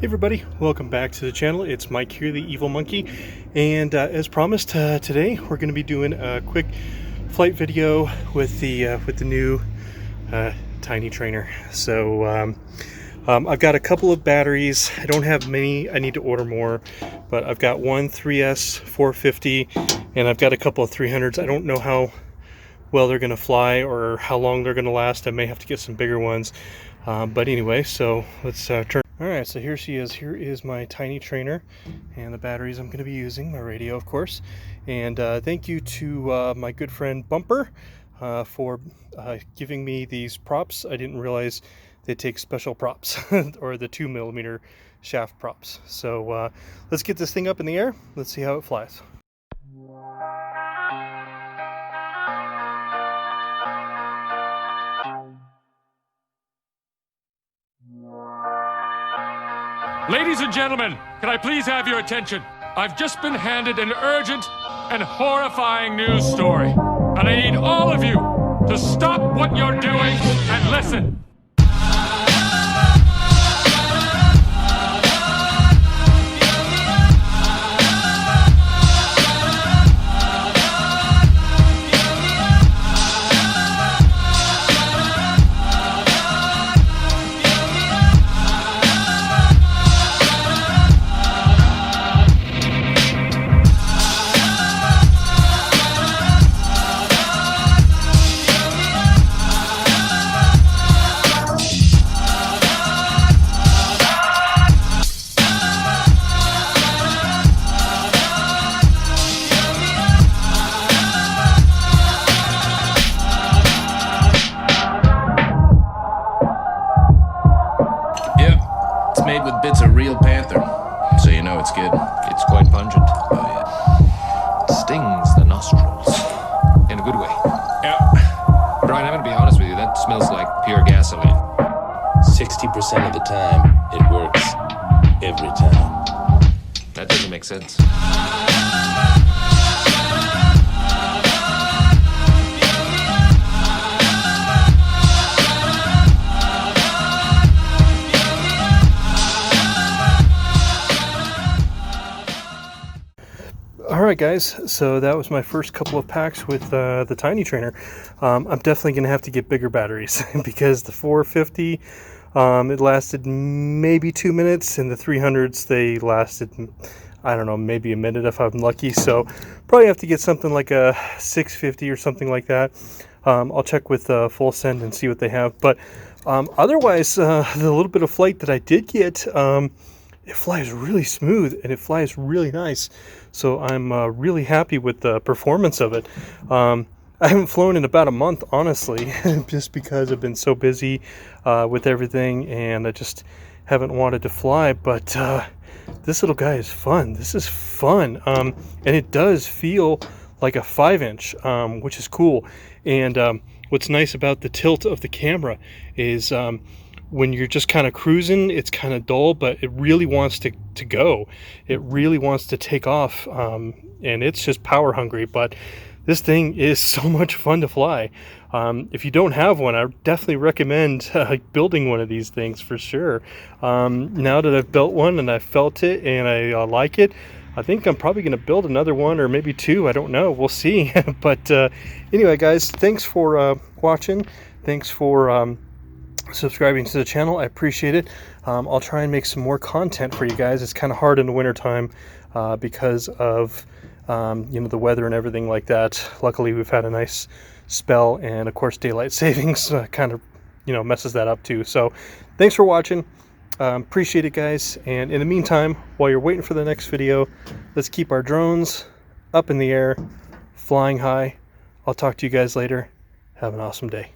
everybody, welcome back to the channel. It's Mike here, the Evil Monkey, and as promised, today we're going to be doing a quick flight video with the new Tiny Trainer. So I've got a couple of batteries. I don't have many. I need to order more, but I've got one 3S 450, and I've got a couple of 300s. I don't know how well they're going to fly or how long they're going to last. I may have to get some bigger ones, but anyway, so let's turn. Alright, so here she is. Here is my Tiny Trainer and the batteries I'm going to be using, my radio of course. And thank you to my good friend Bumper for giving me these props. I didn't realize they take special props or the 2mm shaft props. So let's get this thing up in the air. Let's see how it flies. Ladies and gentlemen, can I please have your attention? I've just been handed an urgent and horrifying news story, and I need all of you to stop what you're doing and listen. Made with bits of real panther, so you know it's good. It's quite pungent. Oh yeah. It stings the nostrils. In a good way. Yeah. Brian, I'm gonna be honest with you, that smells like pure gasoline. 60% of the time, it works. Every time. That doesn't make sense. Alright guys, so that was my first couple of packs with the Tiny Trainer. I'm definitely going to have to get bigger batteries because the 450, it lasted maybe 2 minutes, and the 300s, they lasted, I don't know, maybe a minute if I'm lucky. So probably have to get something like a 650 or something like that. I'll check with Full Send and see what they have. But otherwise, the little bit of flight that I did get, it flies really smooth and it flies really nice. So I'm really happy with the performance of it. I haven't flown in about a month, honestly, just because I've been so busy with everything, and I just haven't wanted to fly. But this little guy is fun. This is fun, and it does feel like a 5-inch, which is cool. And what's nice about the tilt of the camera is when you're just kind of cruising, it's kind of dull, but it really wants to go. It really wants to take off, and it's just power hungry. But this thing is so much fun to fly. If you don't have one, I definitely recommend building one of these things for sure. Now that I've built one and I felt it and I like it, I think I'm probably going to build another one or maybe two. I don't know. We'll see. But anyway, guys, thanks for watching. Thanks for subscribing to the channel. I appreciate it. I'll try and make some more content for you guys. It's kind of hard in the winter time because of you know, the weather and everything like that. Luckily we've had a nice spell, and of course daylight savings kind of, you know, messes that up too. So thanks for watching. Appreciate it, guys. And in the meantime, while you're waiting for the next video, let's keep our drones up in the air, flying high. I'll talk to you guys later. Have an awesome day.